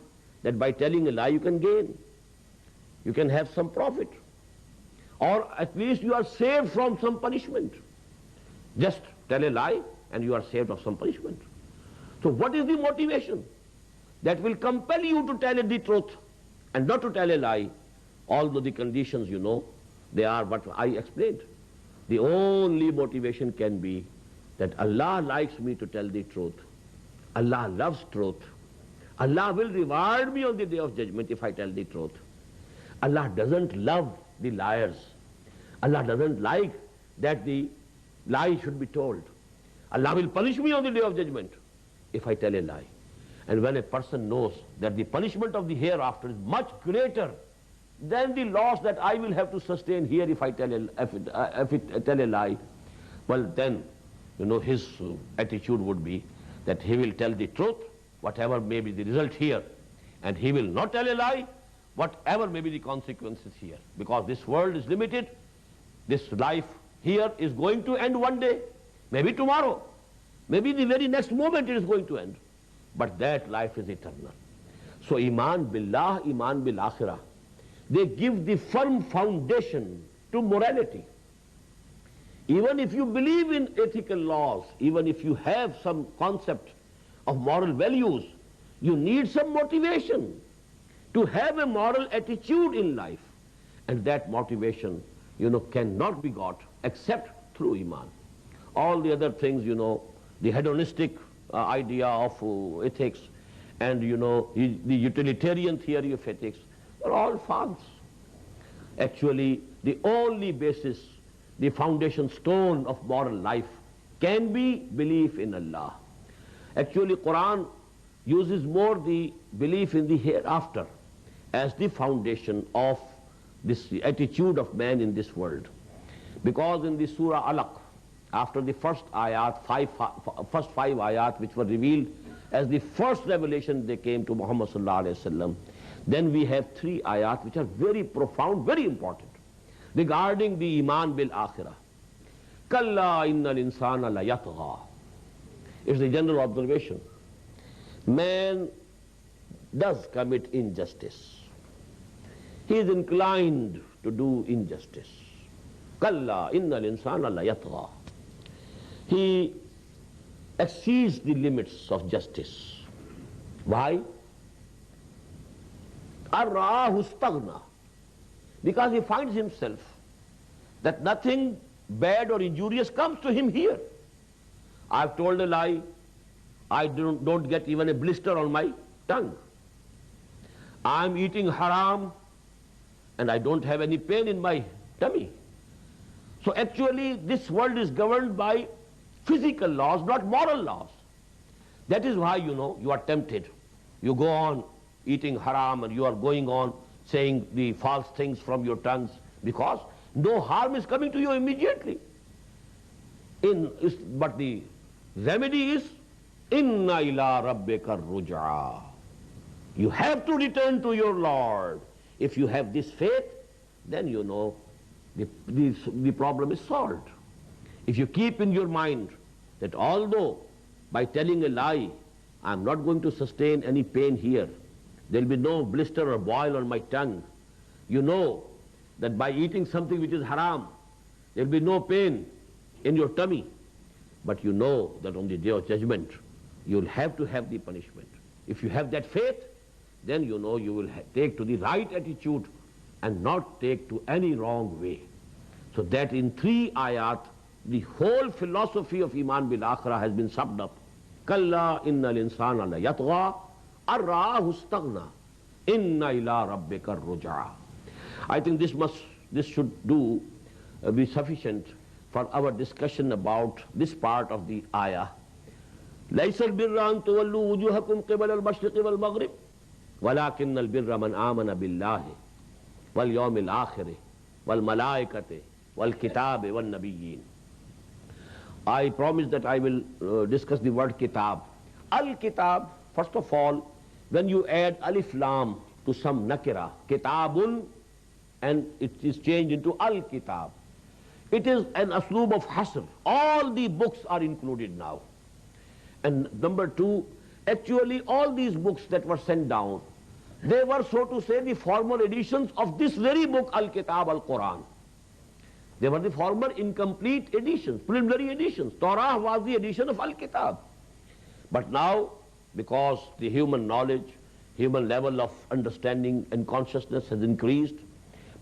that by telling a lie you can gain, you can have some profit, or at least you are saved from some punishment? Just tell a lie and you are saved of some punishment. So what is the motivation that will compel you to tell the truth and not to tell a lie, although the conditions, you know, they are what I explained? The only motivation can be that Allah likes me to tell the truth. Allah loves truth. Allah will reward me on the day of judgment if I tell the truth. Allah doesn't love the liars. Allah doesn't like that the lie should be told. Allah will punish me on the day of judgment if I tell a lie. And when a person knows that the punishment of the hereafter is much greater than the loss that I will have to sustain here if I tell a lie, well then, you know, his attitude would be that he will tell the truth, whatever may be the result here, and he will not tell a lie, whatever may be the consequences here. Because this world is limited, this life here is going to end one day, maybe tomorrow, maybe the very next moment it is going to end. But that life is eternal. So Iman Billah, Iman Bil Akhirah, they give the firm foundation to morality. Even if you believe in ethical laws, even if you have some concept of moral values, you need some motivation to have a moral attitude in life. And that motivation, you know, cannot be got except through Iman. All the other things, you know, the hedonistic idea of ethics and, you know, the utilitarian theory of ethics are all false. Actually, the only basis, the foundation stone of moral life can be belief in Allah. Actually, Quran uses more the belief in the hereafter as the foundation of this attitude of man in this world. Because in the Surah Alaq, after the first ayat, first five ayat which were revealed as the first revelation they came to Muhammad sallallahu alaihi wasallam, then we have three ayat which are very profound, very important regarding the Iman bil Akhirah. Kalla innal insana la yatgha. It's the general observation. Man does commit injustice. He is inclined to do injustice. Kalla innal insana la yatgha. He exceeds the limits of justice. Why? Ar-ra'ahu istaghna. Because he finds himself that nothing bad or injurious comes to him here. I've told a lie, I don't get even a blister on my tongue. I'm eating haram and I don't have any pain in my tummy. So actually this world is governed by physical laws, not moral laws. That is why, you are tempted. You go on eating haram and you are going on saying the false things from your tongues because no harm is coming to you immediately. But the remedy is, inna ila rabbika ruj'a. You have to return to your Lord. If you have this faith, then the problem is solved. If you keep in your mind that although by telling a lie, I'm not going to sustain any pain here, there will be no blister or boil on my tongue. You know that by eating something which is haram, there will be no pain in your tummy. But you know that on the day of judgment, you'll have to have the punishment. If you have that faith, then you will take to the right attitude and not take to any wrong way. So that in 3 ayat, the whole philosophy of Iman bil Akhirah has been summed up. Kalla innal insana la yatgha ar-ra'ahu istaghna inna ila rabbika ruj'a. I think this should be sufficient for our discussion about this part of the ayah. لَيْسَ الْبِرَّ أَن تُوَلُّوا وُجُوهَكُمْ قِبَلَ الْمَشْرِقِ وَالْمَغْرِبِ وَلَكِنَّ الْبِرَّ مَنْ آمَنَ بِاللَّهِ وَالْيَوْمِ الْآخِرِ وَالْمَلَائِكَةِ وَالْكِتَابِ وَالنَّبِيِّينَ. I promise that I will discuss the word kitab. Al-kitab, first of all, when you add alif lam to some nakira, kitabun, and it is changed into al-kitab, it is an asloob of hasr. All the books are included now. And number 2, actually all these books that were sent down, they were, so to say, the former editions of this very book, Al-Kitab, Al-Quran. They were the former incomplete editions, preliminary editions. Torah was the edition of Al-Kitab. But now, because the human knowledge, human level of understanding and consciousness has increased,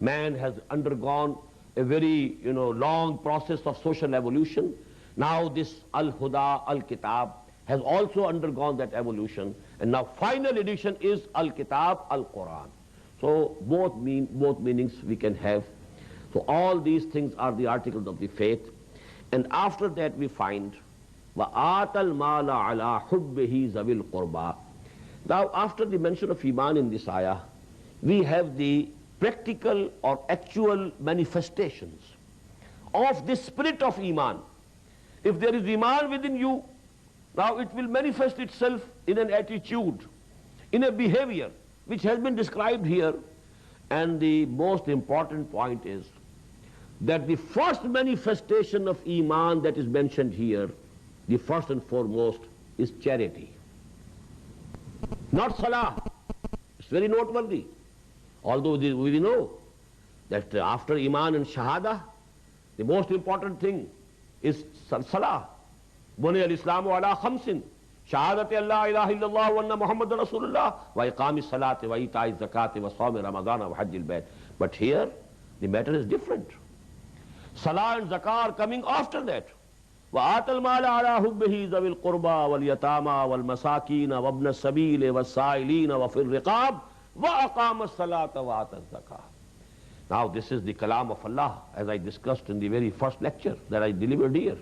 man has undergone a very long process of social evolution. Now this Al-Huda, Al-Kitab has also undergone that evolution, and now final edition is Al-Kitab, Al-Quran. So both meanings we can have. So all these things are the articles of the faith. And after that we find وَآتَ الْمَالَ عَلَى حُبِّهِ ذَوِي الْقُرْبَى. Now after the mention of Iman in this ayah, we have the practical or actual manifestations of this spirit of Iman. If there is Iman within you, now it will manifest itself in an attitude, in a behavior, which has been described here. And the most important point is that the first manifestation of Iman that is mentioned here, the first and foremost, is charity. Not salah. It's very noteworthy. Although we know that after Iman and Shahada, the most important thing is salah. Buni al-Islamu ala khamsin. Shahadati Allah ilaha illallah wa anna Muhammadan Rasulullah wa iqami salati wa ita'i zakati wa sawmi ramadana wa hajjil bayt. But here the matter is different. Salah and zakah are coming after that. وَآتَ الْمَالَ عَلَى حُبِّهِ ذَوِي الْقُرْبَى وَالْيَتَامَى وَالْمَسَاكِينَ وَابْنَ السَّبِيلِ وَالسَّائِلِينَ وَفِي الرِّقَابِ وَأَقَامَ الصَّلَاةَ وَآتَى الزَّكَاةَ. Now this is the kalam of Allah, as I discussed in the very first lecture that I delivered here.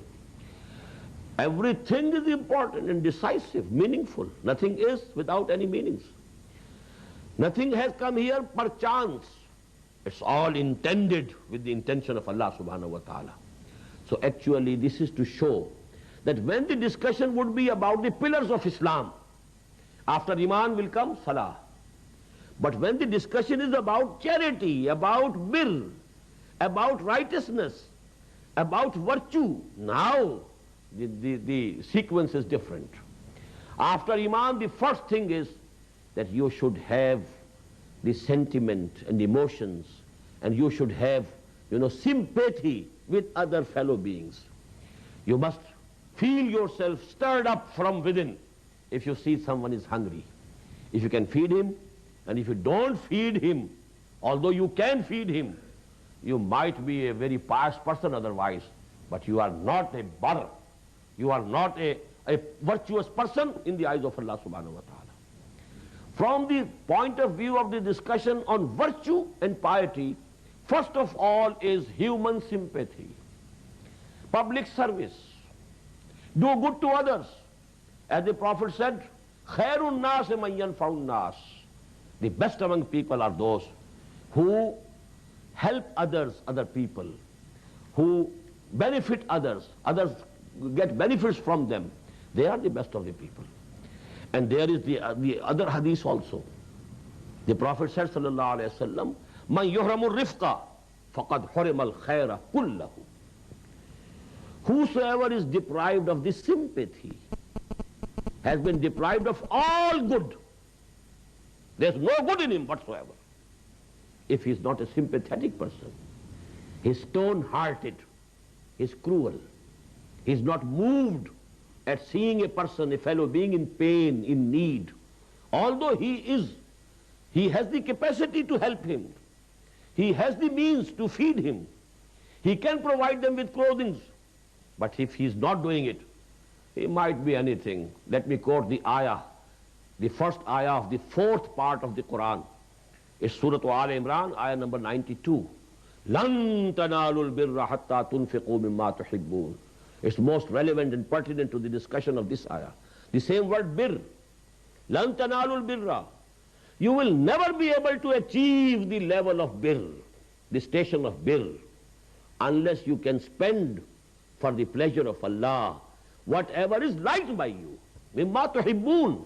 Everything is important and decisive, meaningful. Nothing is without any meanings. Nothing has come here per chance. It's all intended with the intention of Allah subhanahu wa ta'ala. So actually this is to show that when the discussion would be about the pillars of Islam, after Iman will come Salah. But when the discussion is about charity, about birr, about righteousness, about virtue, now the sequence is different. After Iman, the first thing is that you should have the sentiment and emotions, and you should have sympathy with other fellow beings. You must feel yourself stirred up from within if you see someone is hungry. If you can feed him, and if you don't feed him, although you can feed him, you might be a very pious person otherwise, but you are not a barr. You are not a virtuous person in the eyes of Allah subhanahu wa ta'ala. From the point of view of the discussion on virtue and piety, first of all is human sympathy, public service, do good to others. As the Prophet said, khairun nas man yanfa'un nas. The best among people are those who help others, other people, who benefit others, others get benefits from them. They are the best of the people. And there is the other hadith also. The Prophet said, sallallahu alayhi wa sallam, man yuhramu rifqa faqad hurima al-khayra kullahu. Whosoever is deprived of this sympathy has been deprived of all good. There's no good in him whatsoever. If he is not a sympathetic person, he's stone-hearted, he's cruel, he's not moved at seeing a person, a fellow being in pain, in need, although he has the capacity to help him, he has the means to feed him, he can provide them with clothing, but if he is not doing it, he might be anything. Let me quote the ayah, the first ayah of the fourth part of the Quran. It's Surah Al-Imran, ayah number 92. لَن تَنَالُوا الْبِرَّ حَتَّى تُنْفِقُوا مِمَّا تُحِبُّونَ. It's most relevant and pertinent to the discussion of this ayah. The same word, bir. لَن تَنَالُوا الْبِرَّ. You will never be able to achieve the level of bir, the station of bir, unless you can spend for the pleasure of Allah whatever is liked by you. مِمَّا تُحِبُّونَ.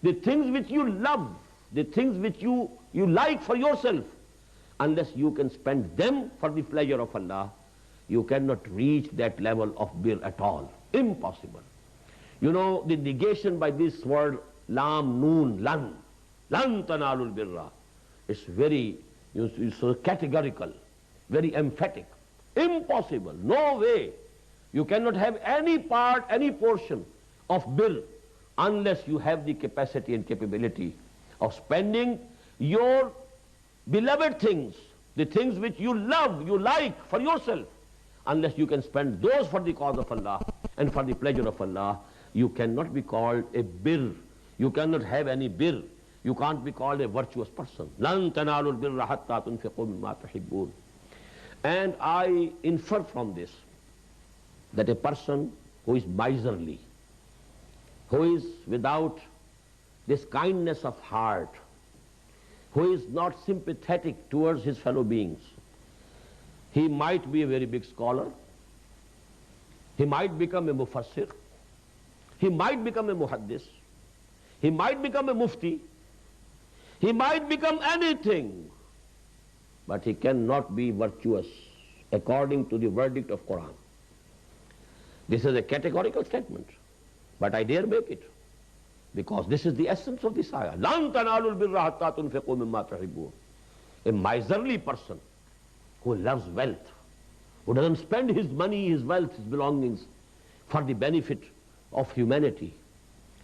The things which you love, the things which you like for yourself, unless you can spend them for the pleasure of Allah, you cannot reach that level of bir at all. Impossible. You know, the negation by this word, lam, noon, lan tanalul birra, it's very so categorical, very emphatic. Impossible. No way. You cannot have any part, any portion of bir unless you have the capacity and capability of spending your beloved things, the things which you love, you like for yourself. Unless you can spend those for the cause of Allah and for the pleasure of Allah, you cannot be called a bir. You cannot have any bir. You can't be called a virtuous person. لَن تَنَالُوا الْبِرَّ حَتَّى تُنْفِقُوا مِمَّا تُحِبُّونَ. And I infer from this that a person who is miserly, who is without this kindness of heart, who is not sympathetic towards his fellow beings, he might be a very big scholar, he might become a mufassir, he might become a muhaddis, he might become a mufti, he might become anything, but he cannot be virtuous according to the verdict of Quran. This is a categorical statement, but I dare make it, because this is the essence of this ayah. لَن تَنَالُوا الْبِرَّ حَتَّى تُنْفِقُوا مِمَّا تُحِبُّونَ. A miserly person who loves wealth, who doesn't spend his money, his wealth, his belongings for the benefit of humanity,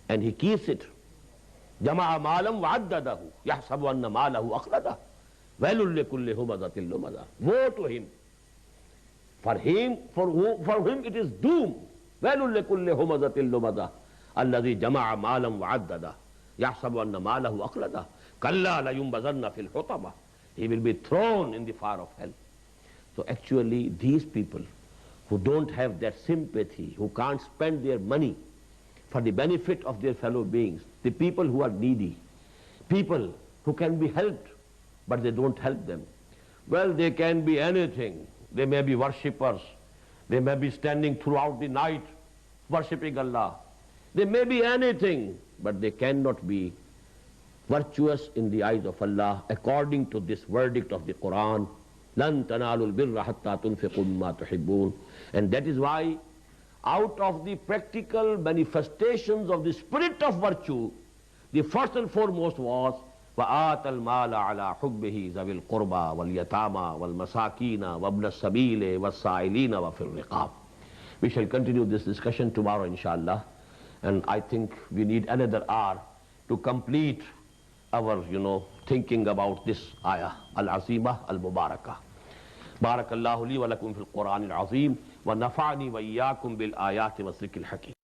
and he keeps it. جَمَعَ مَالًا وَعَدَّدَهُ يَحْسَبُ أَنَّ مَالَهُ أَخْلَدَهُ وَيْلٌ لِكُلِّ هُمَزَةٍ لُمَزَةٍ. Woe to him. For him it is doom. وَيْلٌ لِكُلِّ هُمَزَةٍ لُمَزَةٍ الَّذِي جَمَعَ مَالًا وَعَدَّدَهُ يَحْسَبُ أَنَّ مَالَهُ أَخْلَدَهُ كَلَّا لَيُنبَذَنَّ فِي الْحُطَمَةِ. He will be thrown in the fire of hell. So actually these people who don't have that sympathy, who can't spend their money for the benefit of their fellow beings, the people who are needy, people who can be helped but they don't help them. Well, they can be anything. They may be worshippers, they may be standing throughout the night worshipping Allah, they may be anything, but they cannot be virtuous in the eyes of Allah according to this verdict of the Quran. لَن تَنَالُوا الْبِرَّ حَتَّى تُنْفِقُوا مِمَّا تُحِبُّونَ. And that is why out of the practical manifestations of the spirit of virtue, the first and foremost was وَآتَ الْمَالَ عَلَى حُبِّهِ ذَوِي الْقُرْبَى وَالْيَتَامَى وَالْمَسَاكِينَ وَابْنَ السَّبِيلِ وَالسَّائِلِينَ وَفِي الرِّقَابِ. We shall continue this discussion tomorrow, inshallah, and I think we need another hour to complete our, thinking about this ayah, al-azimah al-mubarakah. بارك الله لي ولكم في القرآن العظيم ونفعني وإياكم بالآيات والذكر الحكيم.